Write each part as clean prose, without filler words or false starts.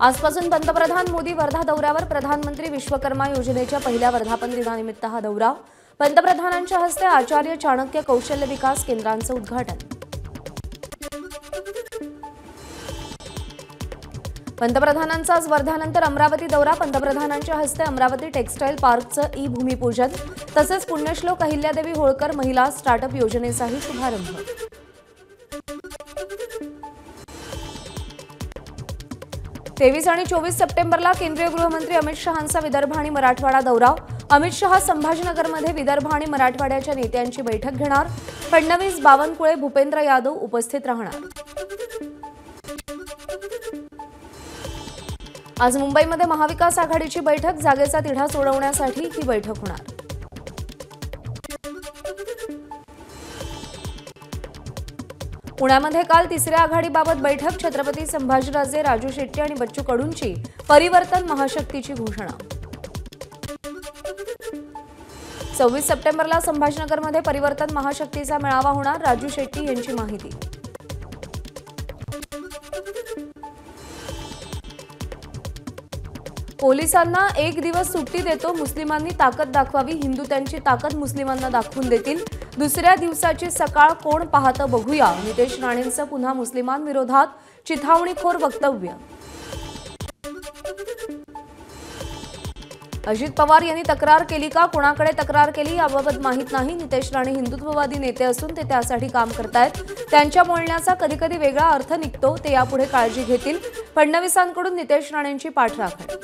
आजपासून पंतप्रधान मोदी वर्धा दौऱ्यावर. प्रधानमंत्री विश्वकर्मा योजनेच्या पहिल्या वर्धापन दिनानिमित्त हा दौरा. पंतप्रधानांच्या हस्ते आचार्य चाणक्य कौशल्य विकास केंद्रांचं उद्घाटन. पंतप्रधानांचा आज वर्धानंतर अमरावती दौरा. पंतप्रधानांच्या हस्ते अमरावती टेक्सटाईल पार्कचं भूमिपूजन तसेच पुण्यश्लोक अहिल्यादेवी होळकर महिला स्टार्टअप योजनेचाही शुभारंभ. 23 आणि 24 सप्टेंबरला केंद्रीय गृहमंत्री अमित शहांचा विदर्भ आणि मराठवाडा दौरा. अमित शहा संभाजीनगरमध्ये विदर्भ आणि मराठवाड्याच्या नेत्यांची बैठक घेणार. फडणवीस, बावनकुळे, भूपेंद्र यादव उपस्थित राहणार. आज मुंबईमध्ये महाविकास आघाडीची बैठक. जागेचा तिढा सोडवण्यासाठी ही बैठक होणार. पुण्यामध्ये काल तिसऱ्या आघाडीबाबत बैठक. छत्रपती संभाजीराजे, राजू शेट्टी आणि बच्चू कडूंची परिवर्तन महाशक्तीची घोषणा. 26 सप्टेंबरला संभाजीनगरमध्ये परिवर्तन महाशक्तीचा मेळावा होणार. राजू शेट्टी यांची माहिती. पोलिसांना एक दिवस सुट्टी देतो. मुस्लिमांनी ताकद दाखवावी. हिंदू त्यांची ताकद मुस्लिमांना दाखवून देतील. दुसऱ्या दिवसाची सकाळ कोण पाहतं बघूया. नितेश राणेंचं पुन्हा मुस्लिमांविरोधात चिथावणीखोर वक्तव्य. अजित पवार यांनी तक्रार केली का? कोणाकडे तक्रार केली याबाबत माहीत नाही. नितेश राणे हिंदुत्ववादी नेते असून ते त्यासाठी काम करतायत. त्यांच्या बोलण्याचा कधीकधी वेगळा अर्थ निघतो. ते यापुढे काळजी घेतील. फडणवीसांकडून नितेश राणेंची पाठराखण.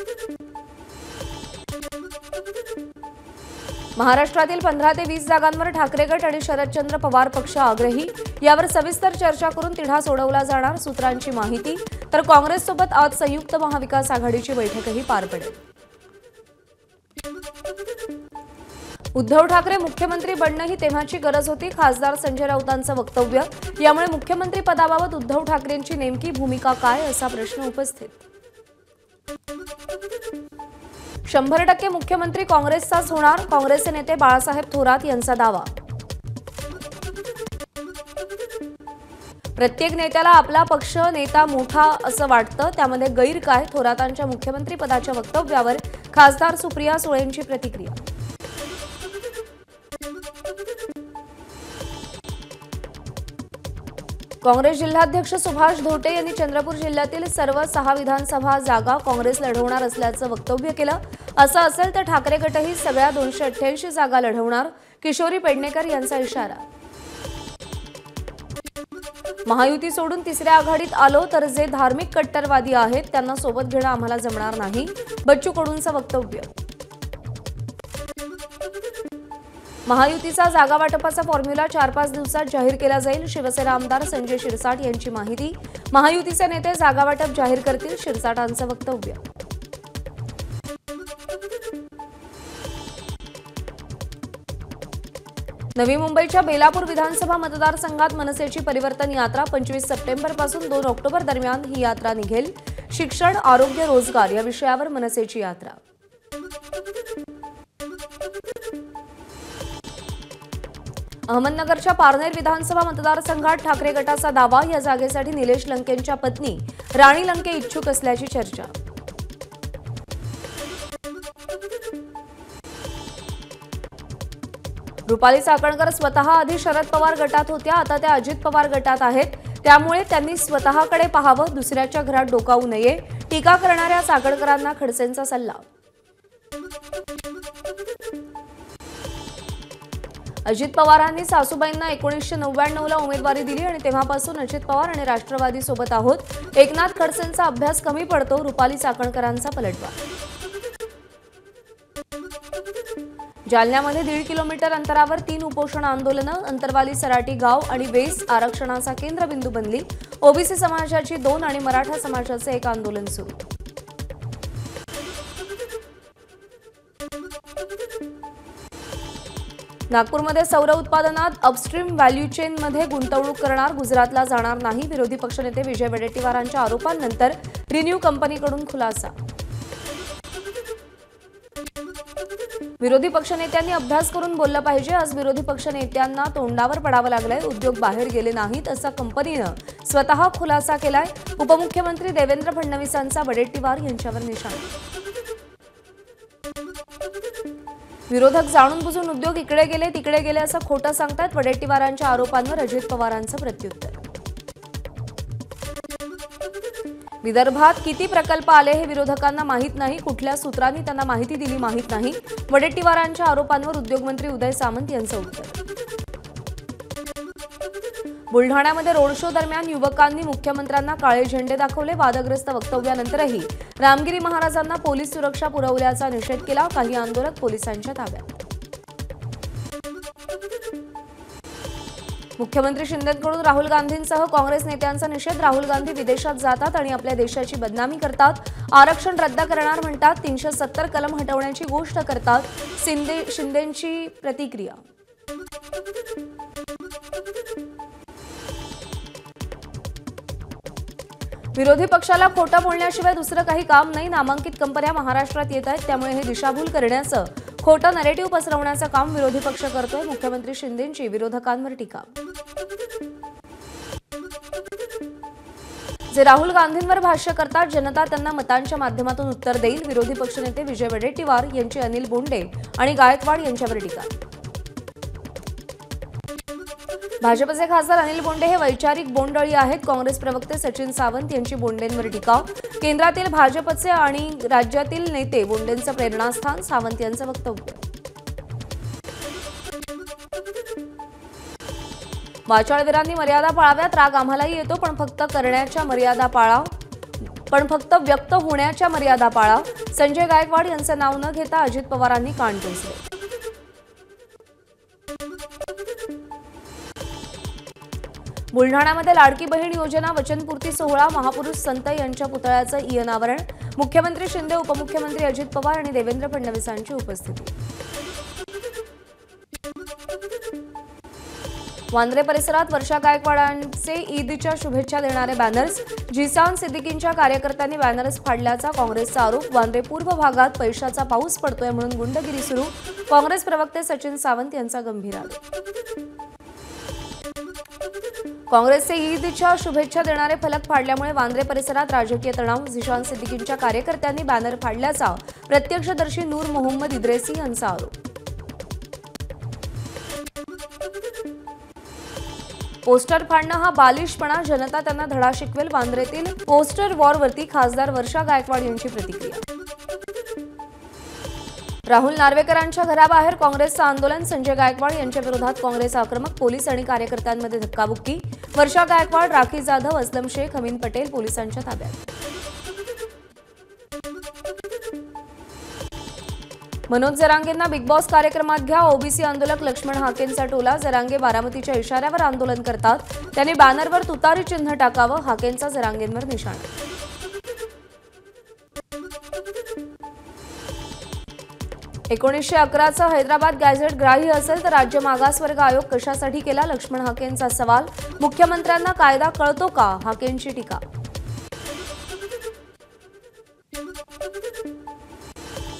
महाराष्ट्रातील 15 ते 20 जागांवर ठाकरे गट आणि शरदचंद्र पवार पक्ष आग्रही. यावर सविस्तर चर्चा करून तिढा सोडवला जाणार. सूत्रांची माहिती. तर काँग्रेससोबत आज संयुक्त महाविकास आघाडीची बैठकही पार पडेल. उद्धव ठाकरे मुख्यमंत्री बनणं ही तेव्हाची गरज होती. खासदार संजय राऊतांचं वक्तव्य. यामुळे मुख्यमंत्री पदाबाबत उद्धव ठाकरेंची नेमकी भूमिका काय असा प्रश्न उपस्थित. 100% मुख्यमंत्री काँग्रेसचाच होणार. काँग्रेसचे नेते बाळासाहेब थोरात यांचा दावा. प्रत्येक नेत्याला आपला पक्ष नेता मोठा असं वाटतं. त्यामध्ये गैर काय? थोरातांच्या मुख्यमंत्री पदाच्या वक्तव्यावर खासदार सुप्रिया सुळेंची प्रतिक्रिया. काँग्रेस जिल्हाध्यक्ष सुभाष धोटे यांनी चंद्रपूर जिल्ह्यातील सर्व 6 विधानसभा जागा काँग्रेस लढवणार असल्याचं वक्तव्य केलं. असं असेल तर ठाकरे गटही सगळ्या 288 जागा लढवणार. किशोरी पेडणेकर यांचा इशारा. महायुती सोडून तिसऱ्या आघाडीत आलो तर जे धार्मिक कट्टरवादी आहेत त्यांना सोबत घेणं आम्हाला जमणार नाही. बच्चू कडूंचं वक्तव्य. महायुतीचा जागा वाटपाचा फॉर्म्युला 4-5 दिवसात जाहीर केला जाईल. शिवसेना आमदार संजय शिरसाट यांची माहिती. महायुतीचे नेते जागा वाटप जाहीर करतील. शिरसाटांचं वक्तव्य. नवी मुंबईच्या बेलापूर विधानसभा मतदारसंघात मनसेची परिवर्तन यात्रा. 25 सप्टेंबरपासून 2 ऑक्टोबर दरम्यान ही यात्रा निघेल. शिक्षण, आरोग्य, रोजगार या विषयावर मनसेची यात्रा. अहमदनगरच्या पारनेर विधानसभा मतदारसंघात ठाकरे गटाचा दावा. या जागेसाठी निलेश लंकेंच्या पत्नी राणी लंके इच्छुक असल्याची चर्चा. रुपाली चाकणकर स्वतः आधी शरद पवार गटात होत्या. आता त्या अजित पवार गटात आहेत. त्यामुळे त्यांनी स्वतःकडे पाहावं. दुसऱ्याच्या घरात डोकावू नये. टीका करणाऱ्या चाकणकरांना खडसेंचा सल्ला. अजित पवारांनी सासूबाईंना 1999ला उमेदवारी दिली आणि तेव्हापासून अजित पवार आणि राष्ट्रवादी सोबत आहोत. एकनाथ खडसेंचा अभ्यास कमी पडतो. रुपाली चाकणकरांचा पलटवार. जालन्यामध्ये 1.5 किलोमीटर अंतरावर 3 उपोषण आंदोलनं. अंतरवाली सराटी गाव आणि वेस आरक्षणाचा केंद्रबिंदू बनली. ओबीसी समाजाची 2 आणि मराठा समाजाचे 1 आंदोलन सुरू. नागपूरमध्ये सौर उत्पादनात अपस्ट्रीम व्हॅल्यू चेनमध्ये गुंतवणूक करणार. गुजरातला जाणार नाही. विरोधी पक्षनेते विजय वडेट्टीवारांच्या आरोपांनंतर रिन्यू कंपनीकडून खुलासा. विरोधी पक्षनेत्यांनी अभ्यास करून बोललं पाहिजे. आज विरोधी पक्षनेत्यांना तोंडावर पडावं लागलंय. उद्योग बाहेर गेले नाहीत असा कंपनीनं स्वतः खुलासा केलाय. उपमुख्यमंत्री देवेंद्र फडणवीसांचा वडेट्टीवार यांच्यावर निशाणा. विरोधक जाणून बुजून उद्योग इकडे गेले तिकडे गेले असं खोटं सांगतात. वडेट्टीवारांच्या आरोपांवर अजित पवारांचं प्रत्युत्तर. विदर्भात किती प्रकल्प आले हे विरोधकांना माहीत नाही. कुठल्या सूत्रांनी त्यांना माहिती दिली माहीत नाही. वडेट्टीवारांच्या आरोपांवर उद्योगमंत्री उदय सामंत यांचं उत्तर. बुलढाण्यामध्ये रोड शो दरम्यान युवकांनी मुख्यमंत्र्यांना काळे झेंडे दाखवले. वादग्रस्त वक्तव्यानंतरही रामगिरी महाराजांना पोलीस सुरक्षा पुरवल्याचा निषेध केला. काही आंदोलक पोलिसांच्या ताब्यात. मुख्यमंत्री शिंदेंकडून राहुल गांधींसह काँग्रेस नेत्यांचा निषेध. राहुल गांधी विदेशात जातात आणि आपल्या देशाची बदनामी करतात. आरक्षण रद्द करणार म्हणतात. 370 कलम हटवण्याची गोष्ट करतात. शिंदेंची प्रतिक्रिया. विरोधी पक्षाला खोटं बोलण्याशिवाय दुसरं काही काम नाही. नामांकित कंपन्या महाराष्ट्रात येत आहेत, त्यामुळे हे दिशाभूल करण्याचं खोटं नरेटिव्ह पसरवण्याचं काम विरोधी पक्ष करतोय. मुख्यमंत्री शिंदेंची विरोधकांवर टीका. जे राहुल गांधींवर भाष्य करतात जनता त्यांना मतांच्या माध्यमातून उत्तर देईल. विरोधी पक्षनेते विजय वडेट्टीवार यांची अनिल बोंडे आणि गायकवाड यांच्यावर टीका. भाजपचे खासदार अनिल बोंडे हे वैचारिक बोंडअळी आहेत. काँग्रेस प्रवक्ते सचिन सावंत यांची बोंडेंवर टीका. केंद्रातील भाजपचे आणि राज्यातील नेते बोंडेंचं प्रेरणास्थान. सावंत यांचं वक्तव्य. वाचाळवीरांनी मर्यादा पाळाव्यात. राग आम्हालाही येतो, पण फक्त करण्याच्या मर्यादा पाळा. पण फक्त व्यक्त होण्याच्या मर्यादा पाळा. संजय गायकवाड यांचं नाव न घेता अजित पवारांनी कान टोचले. बुलढाण्यामध्ये लाडकी बहीण योजना वचनपूर्ती सोहळा. महापुरुष संत यांच्या पुतळ्याचं ई-अनावरण. मुख्यमंत्री शिंदे, उपमुख्यमंत्री अजित पवार आणि देवेंद्र फडणवीसांची उपस्थिती. वांद्रे परिसरात वर्षा गायकवाडांचे ईदच्या शुभेच्छा देणारे बॅनर्स. जिसान सिद्दीकींच्या कार्यकर्त्यांनी बॅनर्स फाडल्याचा काँग्रेसचा आरोप. वांद्रे पूर्व भागात पैशाचा पाऊस पडतोय म्हणून गुंडगिरी सुरू. काँग्रेस प्रवक्ते सचिन सावंत यांचा गंभीर आरोप. काँग्रेसचे ईदच्या शुभेच्छा देणारे फलक फाडल्यामुळे वांद्रे परिसरात राजकीय तणाव. जिशान सिद्दीकींच्या कार्यकर्त्यांनी बॅनर फाडल्याचा प्रत्यक्षदर्शी नूर मोहम्मद इद्रेसी यांचा आरोप. पोस्टर फाडणं हा बालिशपणा. जनता त्यांना धडा शिकवेल. वांद्रेतील पोस्टर वॉरवरती खासदार वर्षा गायकवाड यांची प्रतिक्रिया. राहुल नार्वेकरांच्या घराबाहेर काँग्रेसचं आंदोलन. संजय गायकवाड यांच्या विरोधात काँग्रेस आक्रमक. पोलीस आणि कार्यकर्त्यांमध्ये धक्काबुक्की. वर्षा गायकवाड, राखी जाधव, असलम शेख, अमीन पटेल पोलिसांच्या ताब्यात. मनोज जरांगेंना बिग बॉस कार्यक्रमात घ्या. ओबीसी आंदोलक लक्ष्मण हाकेंचा टोला. जरांगे बारामतीच्या इशाऱ्यावर आंदोलन करतात. त्यांनी बॅनरवर तुतारी चिन्ह टाकावं. हाकेंचा जरांगेंवर निशाणा. एकोणीसशे 11चा हैदराबाद गॅझेट ग्राह्य असेल तर राज्य मागासवर्ग आयोग कशासाठी केला? लक्ष्मण हाकेंचा सवाल. मुख्यमंत्र्यांना कायदा कळतो का? हाकेंची टीका.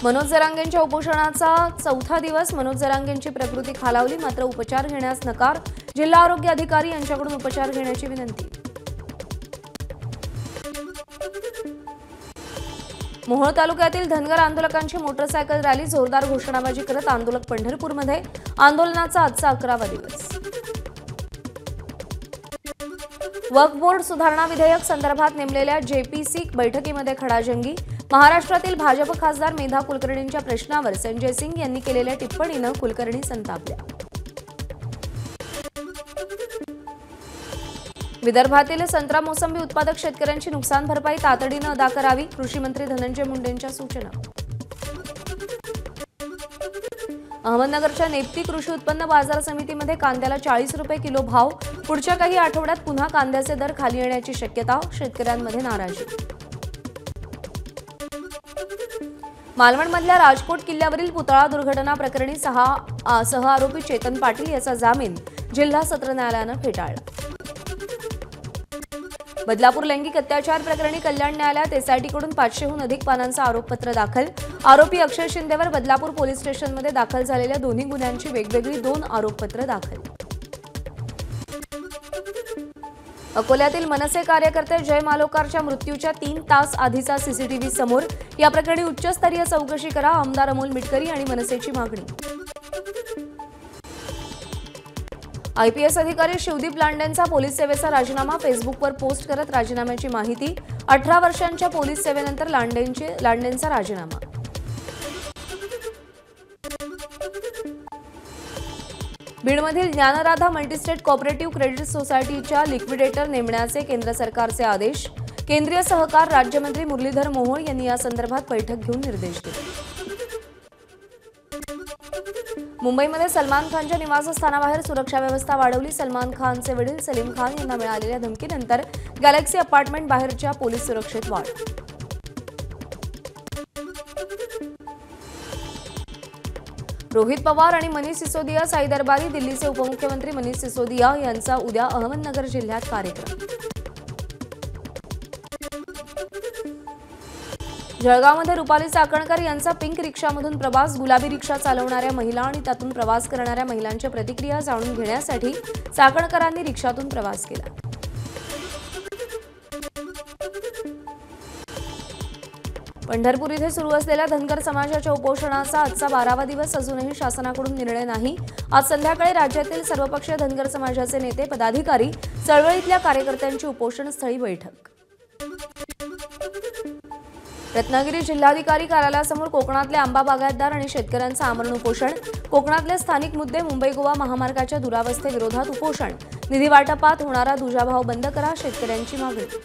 मनोज जरांगेंच्या उपोषणाचा 4था दिवस. मनोज जरांगेंची प्रकृती खालावली, मात्र उपचार घेण्यास नकार. जिल्हा आरोग्य अधिकारी यांच्याकडून उपचार घेण्याची विनंती. मोहोळ तालुक्यातील धनगर आंदोलकांची मोटरसायकल रॅली. जोरदार घोषणाबाजी करत आंदोलक पंढरपूरमध्ये. आंदोलनाचा आजचा 11वा दिवस. वक्फ बोर्ड सुधारणा विधेयक संदर्भात नेमलेल्या जेपीसी बैठकीमध्ये खडाजंगी. महाराष्ट्रातील भाजप खासदार मेधा कुलकर्णींच्या प्रश्नावर संजय सिंग यांनी केलेल्या टिप्पणीनं कुलकर्णी संतापल्या. विदर्भातील संत्रा मोसंबी उत्पादक शेतकऱ्यांची नुकसान भरपाई तातडीनं अदा करावी. कृषी मंत्री धनंजय मुंडेंच्या सूचना. अहमदनगरच्या नेप्ती कृषी उत्पन्न बाजार समितीमध्ये कांद्याला 40 रुपये किलो भाव. पुढच्या काही आठवड्यात पुन्हा कांद्याचे दर खाली येण्याची शक्यता. शेतकऱ्यांमध्ये नाराजी. मालवणमधल्या राजकोट किल्ल्यावरील पुतळा दुर्घटना प्रकरणी सह आरोपी चेतन पाटील याचा जामीन जिल्हा सत्र न्यायालयानं फेटाळला. बदलापूर लैंगिक अत्याचार प्रकरणी कल्याण न्यायालयात एसआयटीकडून 500हून अधिक पानांचं आरोपपत्र दाखल. आरोपी अक्षय शिंदेवर बदलापूर पोलीस स्टेशनमध्ये दाखल झालेल्या दोन्ही गुन्ह्यांची वेगवेगळी 2 आरोपपत्र दाखल. अकोल्यातील मनसे कार्यकर्ते जय मालोकारच्या मृत्यूच्या 3 तास आधीचा सीसीटीव्ही समोर. या प्रकरणी उच्चस्तरीय चौकशी करा, आमदार अमोल मिटकरी आणि मनसेची मागणी. आयपीएस अधिकारी शिवदीप लांडेंचा पोलीस सेवेचा राजीनामा. फेसबुकवर पोस्ट करत राजीनाम्याची माहिती. 18 वर्षांच्या पोलीस सेवेनंतर लांडेंचा राजीनामा. बीडमधील ज्ञानराधा मल्टीस्टेट कोऑपरेटिव्ह क्रेडिट सोसायटीच्या लिक्विडेटर नेमण्याचे केंद्र सरकारचे आदेश. केंद्रीय सहकार राज्यमंत्री मुरलीधर मोहोळ यांनी या संदर्भात बैठक घेऊन निर्देश दिले. मुंबईमध्ये सलमान खानच्या निवासस्थानाबाहेर सुरक्षा व्यवस्था वाढवली. सलमान खानचे वडील सलीम खान यांना मिळालेल्या धमकीनंतर गॅलेक्सी अपार्टमेंट बाहेरच्या पोलीस सुरक्षेत वाढ. रोहित पवार आणि मनीष सिसोदिया साई दरबारी. दिल्लीचे उपमुख्यमंत्री मनीष सिसोदिया यांचा उद्या अहमदनगर जिल्ह्यात कार्यक्रम. जळगावमध्ये रुपाली चाकणकर यांचा पिंक रिक्षामधून प्रवास. गुलाबी रिक्षा चालवणाऱ्या महिला आणि त्यातून प्रवास करणाऱ्या महिलांच्या प्रतिक्रिया जाणून घेण्यासाठी चाकणकरांनी रिक्षातून प्रवास केला. पंढरपूर इथे सुरू असलेल्या धनगर समाजाच्या उपोषणाचा आजचा 12वा दिवस. अजूनही शासनाकडून निर्णय नाही. आज संध्याकाळी राज्यातील सर्वपक्षीय धनगर समाजाचे नेते, पदाधिकारी, चळवळीतल्या कार्यकर्त्यांची उपोषणस्थळी बैठक. रत्नागिरी जिल्हाधिकारी कार्यालयासमोर कोकणातले आंबा बागायतदार आणि शेतकऱ्यांचं आमरण उपोषण. कोकणातले स्थानिक मुद्दे, मुंबई गोवा महामार्गाच्या दुरावस्थेविरोधात उपोषण. निधी वाटपात होणारा दुजाभाव बंद करा, शेतकऱ्यांची मागणी.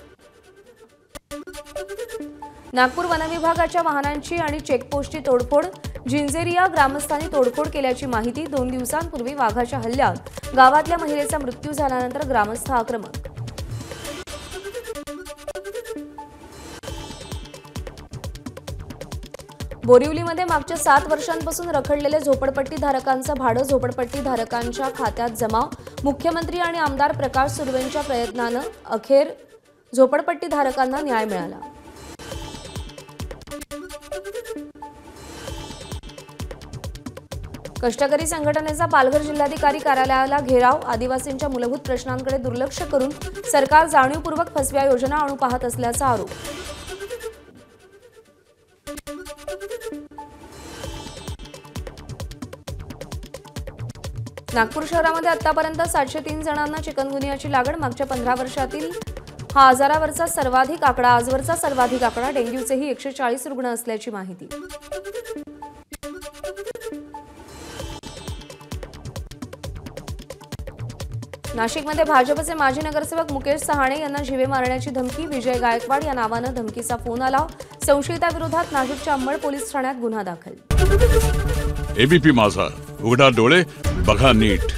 नागपूर वनविभागाच्या वाहनांची आणि चेकपोस्टची तोडफोड. जिंजेरिया ग्रामस्थांनी तोडफोड केल्याची माहिती. 2 दिवसांपूर्वी वाघाच्या हल्ल्यात गावातल्या महिलेचा मृत्यू झाल्यानंतर ग्रामस्थ आक्रमक. बोरिवलीमध्ये मागच्या 7 वर्षांपासून रखडलेले झोपडपट्टी धारकांचं भाडं झोपडपट्टी धारकांच्या खात्यात जमा. मुख्यमंत्री आणि आमदार प्रकाश सुर्वेंच्या प्रयत्नानं अखेर झोपडपट्टी धारकांना न्याय मिळाला. कष्टकरी संघटनेचा पालघर जिल्हाधिकारी कार्यालयाला घेराव. आदिवासींच्या मूलभूत प्रश्नांकडे दुर्लक्ष करून सरकार जाणीवपूर्वक फसव्या योजना आणू पाहत असल्याचा आरोप. नागपूर शहरामध्ये आतापर्यंत 703 जणांना चिकनगुनियाची लागण. मागच्या 15 वर्षातील हा आजारावरचा सर्वाधिक आकडा. आजवरचा सर्वाधिक आकडा. डेंग्यूचेही 140 रुग्ण असल्याची माहिती. नाशिकमध्ये भाजपचे माजी नगरसेवक मुकेश सहाणे यांना जीवे मारण्याची धमकी. विजय गायकवाड या नावानं धमकीचा फोन आला. संशयिताविरोधात नाशिकच्या अंबड पोलीस ठाण्यात गुन्हा दाखल. एबीपी माझा, उघडा डोळे बघा नीट.